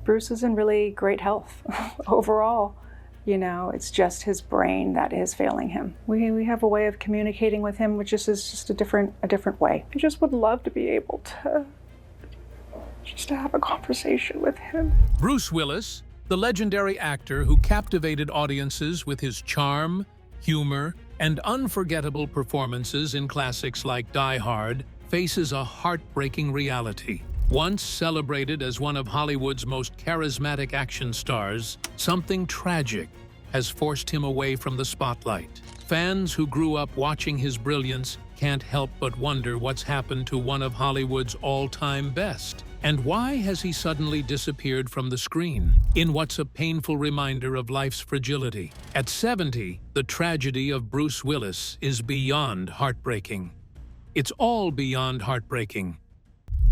Bruce is in really great health overall. You know, it's just his brain that is failing him. We have a way of communicating with him, which is just a different way. I just would love to be able to just to have a conversation with him. Bruce Willis, the legendary actor who captivated audiences with his charm, humor, and unforgettable performances in classics like Die Hard, faces a heartbreaking reality. Once celebrated as one of Hollywood's most charismatic action stars, something tragic has forced him away from the spotlight. Fans who grew up watching his brilliance can't help but wonder what's happened to one of Hollywood's all-time best. And why has he suddenly disappeared from the screen, in what's a painful reminder of life's fragility? At 70, the tragedy of Bruce Willis is beyond heartbreaking. It's all beyond heartbreaking.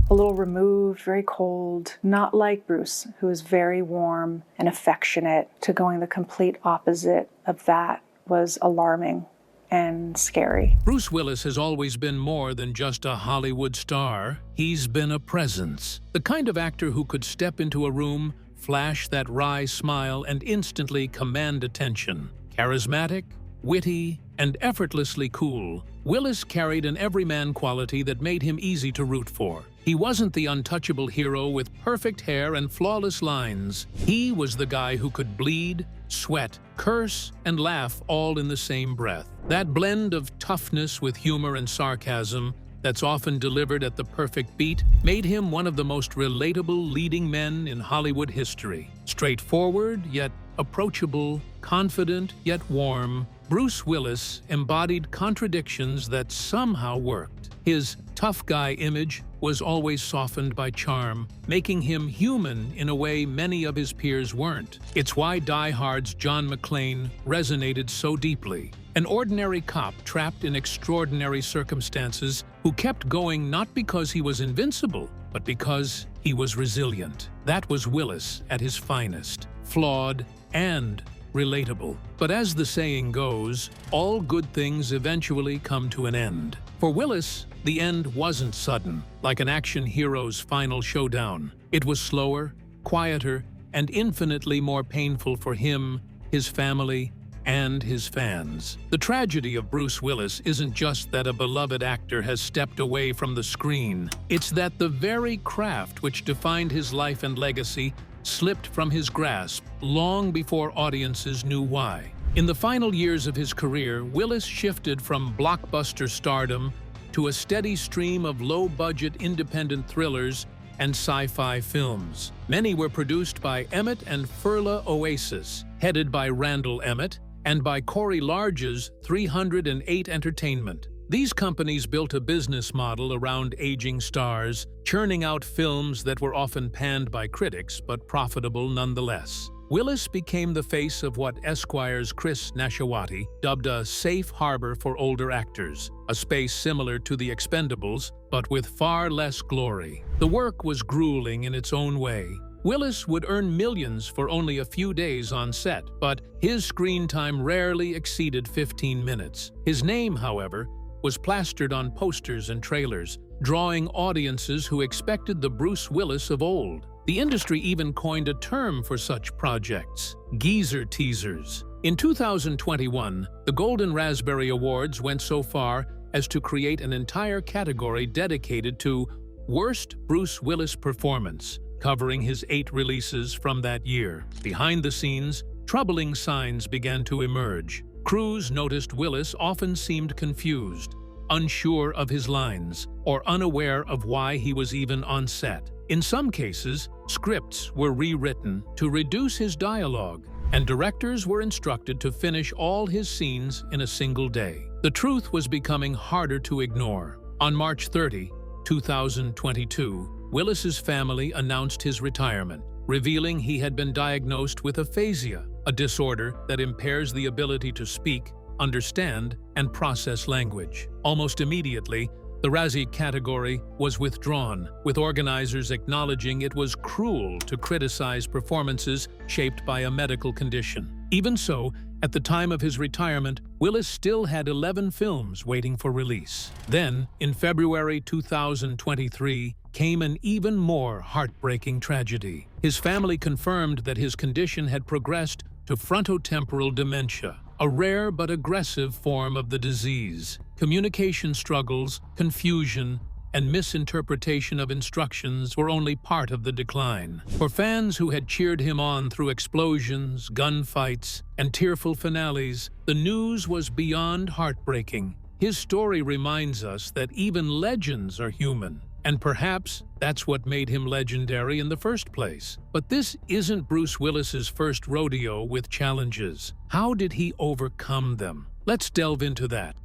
A little removed, very cold, not like Bruce, who is very warm and affectionate, to going the complete opposite of that was alarming and scary. Bruce Willis has always been more than just a Hollywood star. He's been a presence. The kind of actor who could step into a room, flash that wry smile, and instantly command attention. Charismatic, witty, and effortlessly cool, Willis carried an everyman quality that made him easy to root for. He wasn't the untouchable hero with perfect hair and flawless lines. He was the guy who could bleed, sweat, curse, and laugh all in the same breath. That blend of toughness with humor and sarcasm that's often delivered at the perfect beat made him one of the most relatable leading men in Hollywood history. Straightforward, yet approachable, confident, yet warm, Bruce Willis embodied contradictions that somehow worked. His tough guy image was always softened by charm, making him human in a way many of his peers weren't. It's why Die Hard's John McClane resonated so deeply. An ordinary cop trapped in extraordinary circumstances who kept going not because he was invincible, but because he was resilient. That was Willis at his finest, flawed and relatable. But as the saying goes, all good things eventually come to an end. For Willis, the end wasn't sudden, like an action hero's final showdown. It was slower, quieter, and infinitely more painful for him, his family, and his fans. The tragedy of Bruce Willis isn't just that a beloved actor has stepped away from the screen. It's that the very craft which defined his life and legacy slipped from his grasp long before audiences knew why. In the final years of his career, Willis shifted from blockbuster stardom to a steady stream of low-budget independent thrillers and sci-fi films. Many were produced by Emmett and Furla Oasis, headed by Randall Emmett, and by Corey Large's 308 Entertainment. These companies built a business model around aging stars, churning out films that were often panned by critics but profitable nonetheless. Willis became the face of what Esquire's Chris Nashawati dubbed a safe harbor for older actors, a space similar to The Expendables, but with far less glory. The work was grueling in its own way. Willis would earn millions for only a few days on set, but his screen time rarely exceeded 15 minutes. His name, however, was plastered on posters and trailers, drawing audiences who expected the Bruce Willis of old. The industry even coined a term for such projects: geezer teasers. In 2021, the Golden Raspberry Awards went so far as to create an entire category dedicated to Worst Bruce Willis Performance, covering his 8 releases from that year. Behind the scenes, troubling signs began to emerge. Crews noticed Willis often seemed confused, unsure of his lines, or unaware of why he was even on set. In some cases, scripts were rewritten to reduce his dialogue, and directors were instructed to finish all his scenes in a single day. The truth was becoming harder to ignore. On March 30, 2022, Willis's family announced his retirement, revealing he had been diagnosed with aphasia, a disorder that impairs the ability to speak, understand, and process language. Almost immediately, the Razzie category was withdrawn, with organizers acknowledging it was cruel to criticize performances shaped by a medical condition. Even so, at the time of his retirement, Willis still had 11 films waiting for release. Then, in February 2023, came an even more heartbreaking tragedy. His family confirmed that his condition had progressed to frontotemporal dementia, a rare but aggressive form of the disease. Communication struggles, confusion, and misinterpretation of instructions were only part of the decline. For fans who had cheered him on through explosions, gunfights, and tearful finales, the news was beyond heartbreaking. His story reminds us that even legends are human, and perhaps that's what made him legendary in the first place. But this isn't Bruce Willis's first rodeo with challenges. How did he overcome them? Let's delve into that.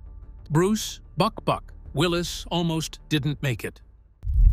Bruce "Buck" Willis almost didn't make it.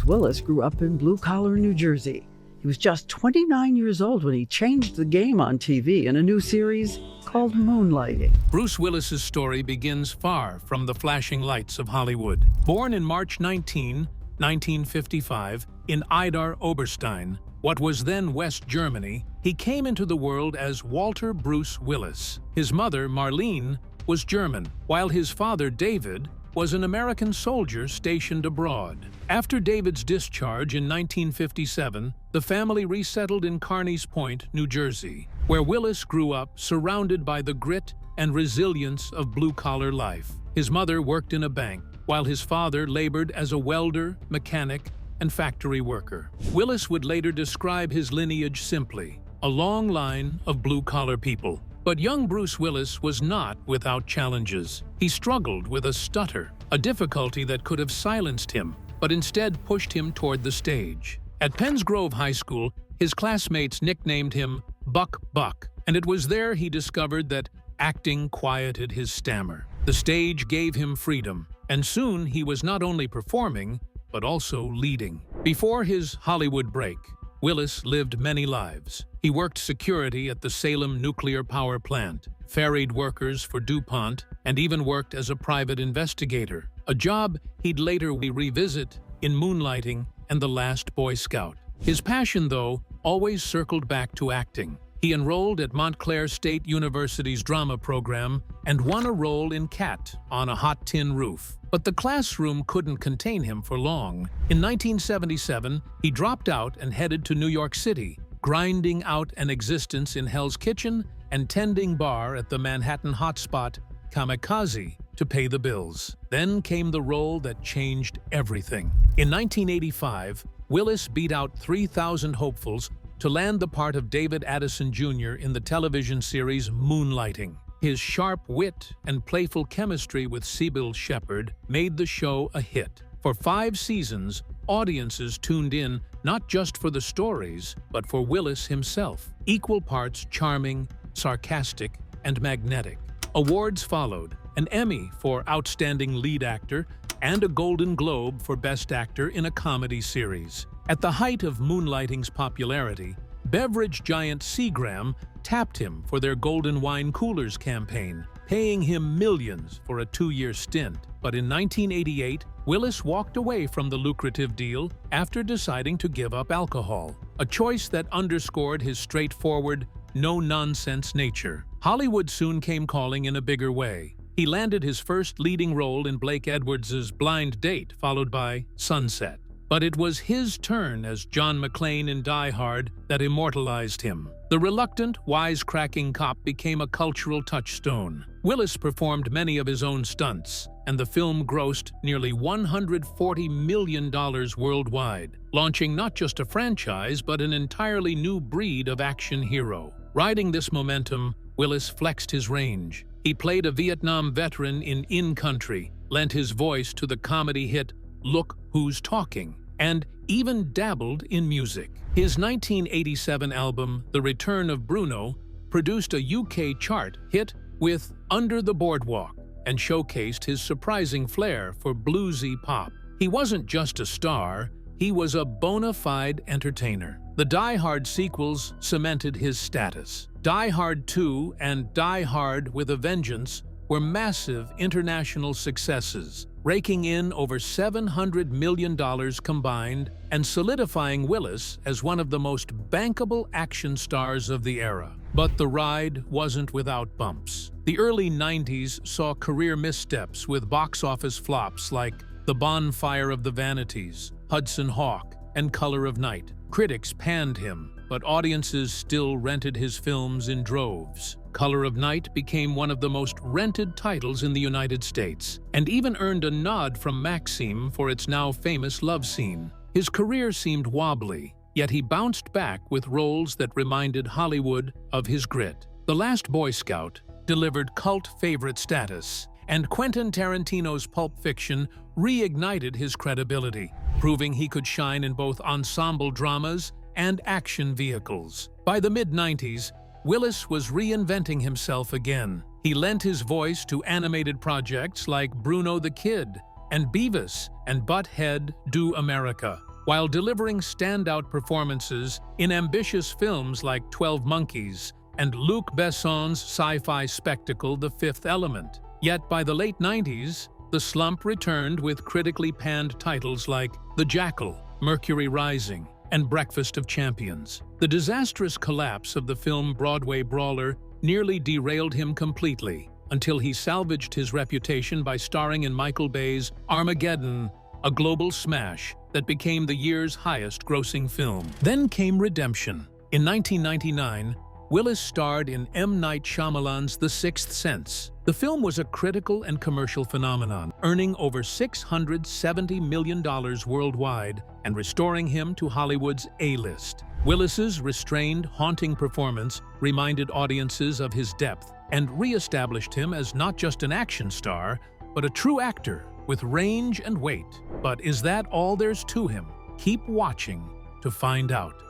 Willis grew up in blue-collar New Jersey. He was just 29 years old when he changed the game on TV in a new series called Moonlighting. Bruce Willis's story begins far from the flashing lights of Hollywood. Born in March 19, 1955, in Idar Oberstein, what was then West Germany, he came into the world as Walter Bruce Willis. His mother, Marlene, was German, while his father, David, was an American soldier stationed abroad. After David's discharge in 1957, the family resettled in Carneys Point, New Jersey, where Willis grew up surrounded by the grit and resilience of blue-collar life. His mother worked in a bank, while his father labored as a welder, mechanic, and factory worker. Willis would later describe his lineage simply: a long line of blue-collar people. But young Bruce Willis was not without challenges. He struggled with a stutter, a difficulty that could have silenced him, but instead pushed him toward the stage. At Penns Grove High School, his classmates nicknamed him Buck, and it was there he discovered that acting quieted his stammer. The stage gave him freedom, and soon he was not only performing, but also leading. Before his Hollywood break, Willis lived many lives. He worked security at the Salem nuclear power plant, ferried workers for DuPont, and even worked as a private investigator, a job he'd later revisit in Moonlighting and The Last Boy Scout. His passion, though, always circled back to acting. He enrolled at Montclair State University's drama program and won a role in Cat on a Hot Tin Roof. But the classroom couldn't contain him for long. In 1977, he dropped out and headed to New York City, grinding out an existence in Hell's Kitchen and tending bar at the Manhattan hotspot Kamikaze to pay the bills. Then came the role that changed everything. In 1985, Willis beat out 3,000 hopefuls to land the part of David Addison Jr. in the television series Moonlighting. His sharp wit and playful chemistry with Sybil Shepherd made the show a hit. For 5 seasons, audiences tuned in not just for the stories, but for Willis himself, equal parts charming, sarcastic, and magnetic. Awards followed: an Emmy for Outstanding Lead Actor and a Golden Globe for Best Actor in a Comedy Series. At the height of Moonlighting's popularity, beverage giant Seagram tapped him for their Golden Wine Coolers campaign, paying him millions for a 2-year stint. But in 1988, Willis walked away from the lucrative deal after deciding to give up alcohol, a choice that underscored his straightforward, no-nonsense nature. Hollywood soon came calling in a bigger way. He landed his first leading role in Blake Edwards' Blind Date, followed by Sunset. But it was his turn as John McClane in Die Hard that immortalized him. The reluctant, wisecracking cop became a cultural touchstone. Willis performed many of his own stunts, and the film grossed nearly $140 million worldwide, launching not just a franchise but an entirely new breed of action hero. Riding this momentum, Willis flexed his range. He played a Vietnam veteran in Country, lent his voice to the comedy hit Look Who's Talking, and even dabbled in music. His 1987 album, The Return of Bruno, produced a UK chart hit with Under the Boardwalk and showcased his surprising flair for bluesy pop. He wasn't just a star, he was a bona fide entertainer. The Die Hard sequels cemented his status. Die Hard 2 and Die Hard with a Vengeance were massive international successes, raking in over $700 million combined and solidifying Willis as one of the most bankable action stars of the era. But the ride wasn't without bumps. The early 90s saw career missteps with box office flops like The Bonfire of the Vanities, Hudson Hawk, and Color of Night. Critics panned him, but audiences still rented his films in droves. Color of Night became one of the most rented titles in the United States, and even earned a nod from Maxim for its now famous love scene. His career seemed wobbly, yet he bounced back with roles that reminded Hollywood of his grit. The Last Boy Scout delivered cult favorite status, and Quentin Tarantino's Pulp Fiction reignited his credibility, proving he could shine in both ensemble dramas and action vehicles. By the mid-90s, Willis was reinventing himself again. He lent his voice to animated projects like Bruno the Kid and Beavis and Butt-Head Do America, while delivering standout performances in ambitious films like 12 Monkeys and Luc Besson's sci-fi spectacle The Fifth Element. Yet by the late 90s, the slump returned with critically panned titles like The Jackal, Mercury Rising, and Breakfast of Champions. The disastrous collapse of the film Broadway Brawler nearly derailed him completely, until he salvaged his reputation by starring in Michael Bay's Armageddon, a global smash that became the year's highest-grossing film. Then came redemption. In 1999, Willis starred in M. Night Shyamalan's The Sixth Sense. The film was a critical and commercial phenomenon, earning over $670 million worldwide and restoring him to Hollywood's A-list. Willis's restrained, haunting performance reminded audiences of his depth and re-established him as not just an action star, but a true actor with range and weight. But is that all there's to him? Keep watching to find out.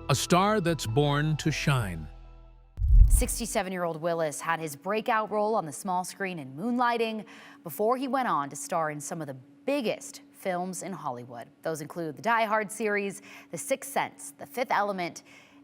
A star that's born to shine. 67-year-old Willis had his breakout role on the small screen in Moonlighting before he went on to star in some of the biggest films in Hollywood. Those include the Die Hard series, The Sixth Sense, The Fifth Element,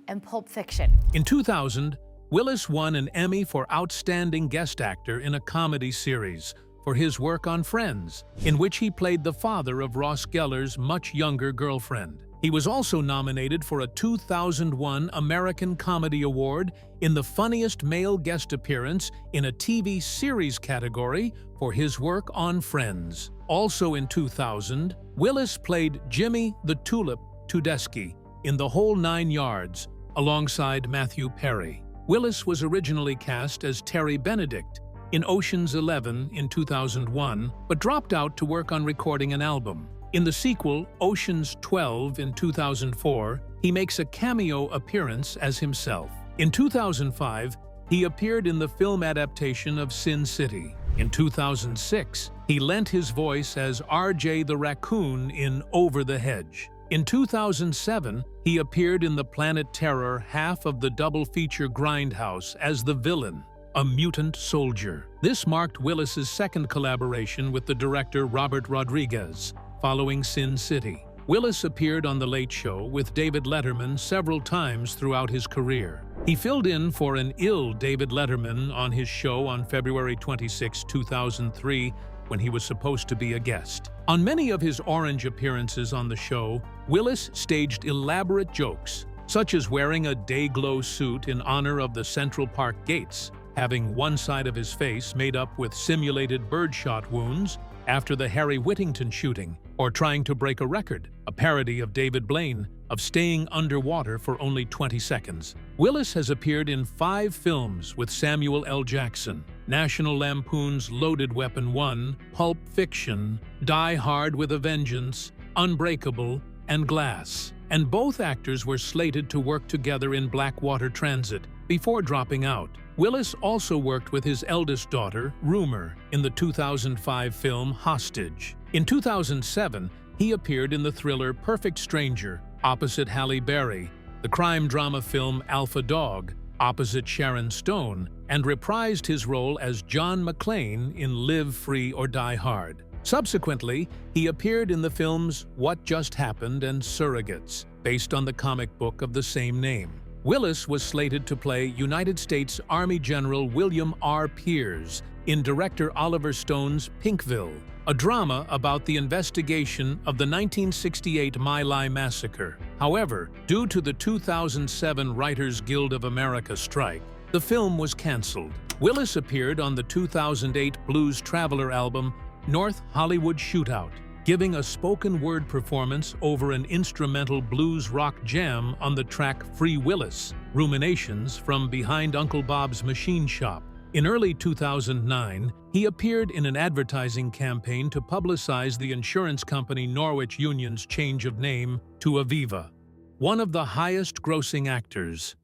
and Pulp Fiction. In 2000, Willis won an Emmy for Outstanding Guest Actor in a Comedy Series for his work on Friends, in which he played the father of Ross Geller's much younger girlfriend. He was also nominated for a 2001 American Comedy Award in the Funniest Male Guest Appearance in a TV Series category for his work on Friends. Also in 2000, Willis played Jimmy the Tulip Tedeschi in The Whole Nine Yards alongside Matthew Perry. Willis was originally cast as Terry Benedict in Ocean's 11 in 2001, but dropped out to work on recording an album. In the sequel, Ocean's 12 in 2004, he makes a cameo appearance as himself. In 2005, he appeared in the film adaptation of Sin City. In 2006, he lent his voice as RJ the Raccoon in Over the Hedge. In 2007, he appeared in the Planet Terror half of the double feature Grindhouse as the villain, a mutant soldier. This marked Willis's second collaboration with the director Robert Rodriguez, following Sin City. Willis appeared on The Late Show with David Letterman several times throughout his career. He filled in for an ill David Letterman on his show on February 26, 2003, when he was supposed to be a guest. On many of his orange appearances on the show, Willis staged elaborate jokes, such as wearing a day-glow suit in honor of the Central Park gates, having one side of his face made up with simulated birdshot wounds after the Harry Whittington shooting, or trying to break a record, a parody of David Blaine, of staying underwater for only 20 seconds. Willis has appeared in 5 films with Samuel L. Jackson: National Lampoon's Loaded Weapon 1, Pulp Fiction, Die Hard with a Vengeance, Unbreakable, and Glass. And both actors were slated to work together in Blackwater Transit before dropping out. Willis also worked with his eldest daughter, Rumor, in the 2005 film Hostage. In 2007, he appeared in the thriller Perfect Stranger, opposite Halle Berry, the crime drama film Alpha Dog, opposite Sharon Stone, and reprised his role as John McClane in Live Free or Die Hard. Subsequently, he appeared in the films What Just Happened and Surrogates, based on the comic book of the same name. Willis was slated to play United States Army General William R. Pierce in director Oliver Stone's Pinkville, a drama about the investigation of the 1968 My Lai massacre. However, due to the 2007 Writers Guild of America strike, the film was canceled. Willis appeared on the 2008 Blues Traveler album North Hollywood Shootout, giving a spoken word performance over an instrumental blues rock jam on the track Free Willis, Ruminations from Behind Uncle Bob's Machine Shop. In early 2009, he appeared in an advertising campaign to publicize the insurance company Norwich Union's change of name to Aviva. One of the highest-grossing actors.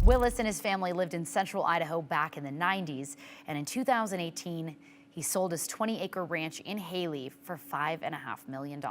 Willis and his family lived in central Idaho back in the 90s, and in 2018, he sold his 20-acre ranch in Haley for $5.5 million.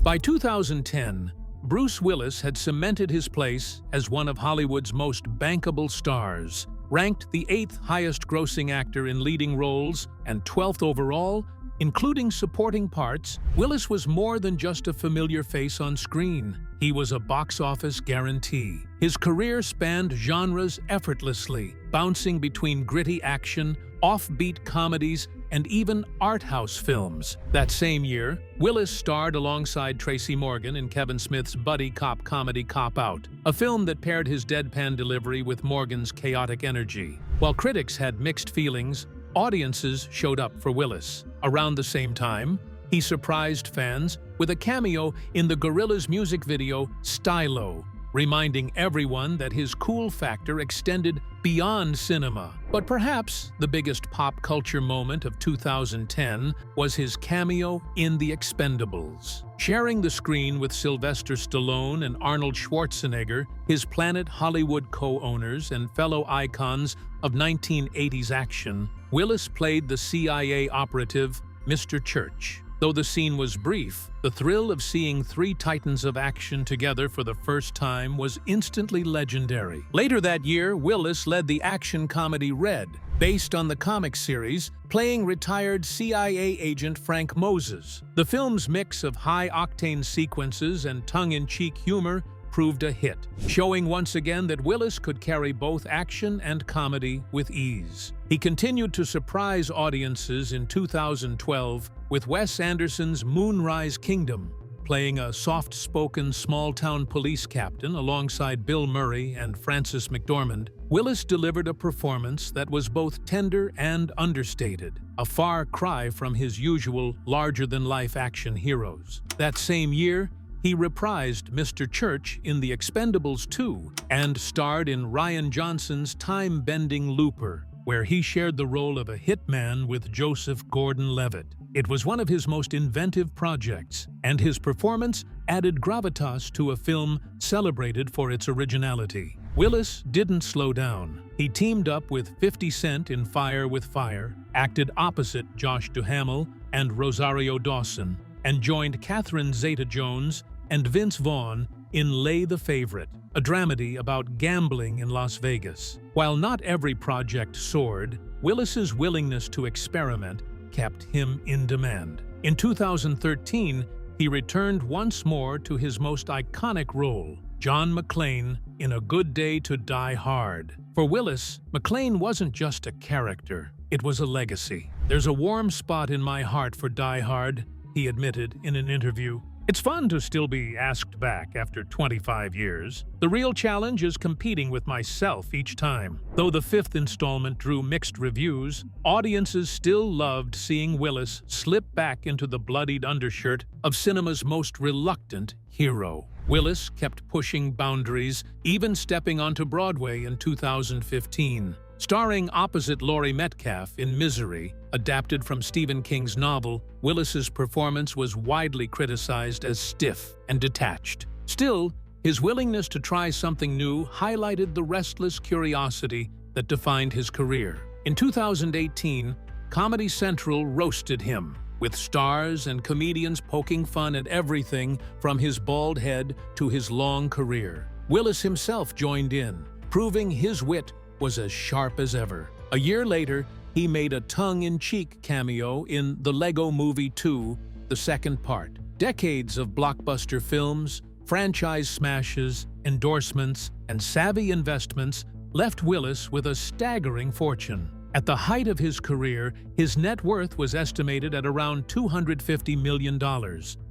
By 2010, Bruce Willis had cemented his place as one of Hollywood's most bankable stars. Ranked the 8th highest-grossing actor in leading roles and 12th overall, including supporting parts, Willis was more than just a familiar face on screen. He was a box office guarantee. His career spanned genres effortlessly, bouncing between gritty action, offbeat comedies, and even art house films. That same year, Willis starred alongside Tracy Morgan in Kevin Smith's buddy cop comedy Cop Out, a film that paired his deadpan delivery with Morgan's chaotic energy. While critics had mixed feelings, audiences showed up for Willis. Around the same time, he surprised fans with a cameo in the Gorillaz music video Stylo, reminding everyone that his cool factor extended beyond cinema. But perhaps the biggest pop culture moment of 2010 was his cameo in The Expendables. Sharing the screen with Sylvester Stallone and Arnold Schwarzenegger, his Planet Hollywood co-owners and fellow icons of 1980s action, Willis played the CIA operative Mr. Church. Though the scene was brief, the thrill of seeing 3 titans of action together for the first time was instantly legendary. Later that year, Willis led the action comedy Red, based on the comic series, playing retired CIA agent Frank Moses. The film's mix of high-octane sequences and tongue-in-cheek humor proved a hit, showing once again that Willis could carry both action and comedy with ease. He continued to surprise audiences in 2012 with Wes Anderson's Moonrise Kingdom, playing a soft-spoken small-town police captain alongside Bill Murray and Frances McDormand. Willis delivered a performance that was both tender and understated, a far cry from his usual larger-than-life action heroes. That same year, he reprised Mr. Church in The Expendables 2 and starred in Rian Johnson's time-bending Looper, where he shared the role of a hitman with Joseph Gordon-Levitt. It was one of his most inventive projects, and his performance added gravitas to a film celebrated for its originality. Willis didn't slow down. He teamed up with 50 Cent in Fire with Fire, acted opposite Josh Duhamel and Rosario Dawson, and joined Catherine Zeta-Jones and Vince Vaughn in Lay the Favorite, a dramedy about gambling in Las Vegas. While not every project soared, Willis's willingness to experiment kept him in demand. In 2013, he returned once more to his most iconic role, John McClane in A Good Day to Die Hard. For Willis, McClane wasn't just a character, it was a legacy. "There's a warm spot in my heart for Die Hard," he admitted in an interview. "It's fun to still be asked back after 25 years. The real challenge is competing with myself each time." Though the 5th installment drew mixed reviews, audiences still loved seeing Willis slip back into the bloodied undershirt of cinema's most reluctant hero. Willis kept pushing boundaries, even stepping onto Broadway in 2015. Starring opposite Laurie Metcalf in Misery, adapted from Stephen King's novel, Willis's performance was widely criticized as stiff and detached. Still, his willingness to try something new highlighted the restless curiosity that defined his career. In 2018, Comedy Central roasted him, with stars and comedians poking fun at everything from his bald head to his long career. Willis himself joined in, proving his wit was as sharp as ever. A year later, he made a tongue-in-cheek cameo in The Lego Movie 2, the second part. Decades of blockbuster films, franchise smashes, endorsements, and savvy investments left Willis with a staggering fortune. At the height of his career, his net worth was estimated at around $250 million,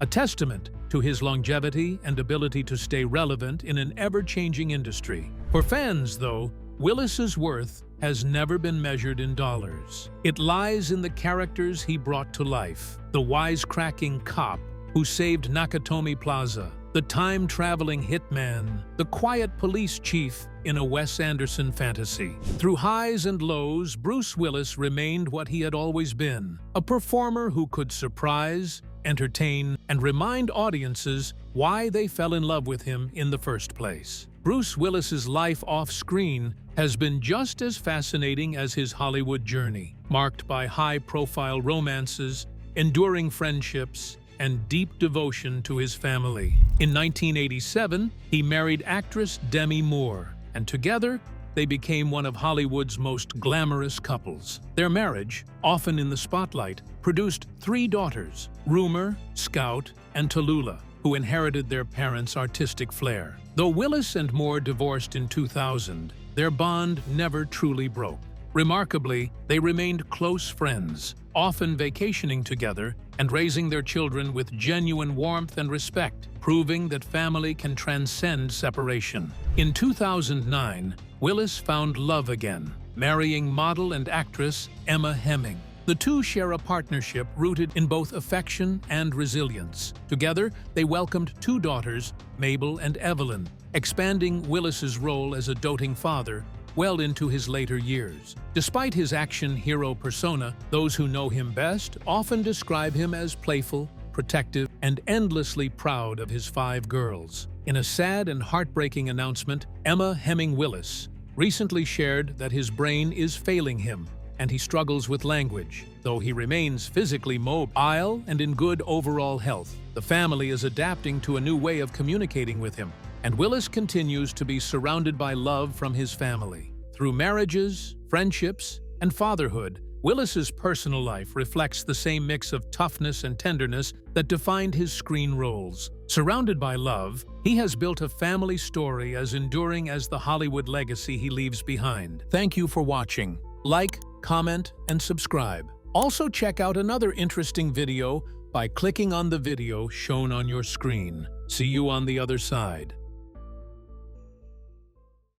a testament to his longevity and ability to stay relevant in an ever-changing industry. For fans, though, Willis's worth has never been measured in dollars. It lies in the characters he brought to life. The wisecracking cop who saved Nakatomi Plaza, the time-traveling hitman, the quiet police chief in a Wes Anderson fantasy. Through highs and lows, Bruce Willis remained what he had always been, a performer who could surprise, entertain, and remind audiences why they fell in love with him in the first place. Bruce Willis's life off-screen has been just as fascinating as his Hollywood journey, marked by high-profile romances, enduring friendships, and deep devotion to his family. In 1987, he married actress Demi Moore, and together, they became one of Hollywood's most glamorous couples. Their marriage, often in the spotlight, produced 3 daughters, Rumor, Scout, and Tallulah, who inherited their parents' artistic flair. Though Willis and Moore divorced in 2000, their bond never truly broke. Remarkably, they remained close friends, often vacationing together and raising their children with genuine warmth and respect, proving that family can transcend separation. In 2009, Willis found love again, marrying model and actress Emma Hemming. The two share a partnership rooted in both affection and resilience. Together, they welcomed 2 daughters, Mabel and Evelyn, expanding Willis's role as a doting father well into his later years. Despite his action hero persona, those who know him best often describe him as playful, protective, and endlessly proud of his 5 girls. In a sad and heartbreaking announcement, Emma Hemming Willis recently shared that his brain is failing him and he struggles with language. Though he remains physically mobile and in good overall health, the family is adapting to a new way of communicating with him, and Willis continues to be surrounded by love from his family. Through marriages, friendships, and fatherhood, Willis's personal life reflects the same mix of toughness and tenderness that defined his screen roles. Surrounded by love, he has built a family story as enduring as the Hollywood legacy he leaves behind. Thank you for watching. Like, comment, and subscribe. Also check out another interesting video by clicking on the video shown on your screen. See you on the other side.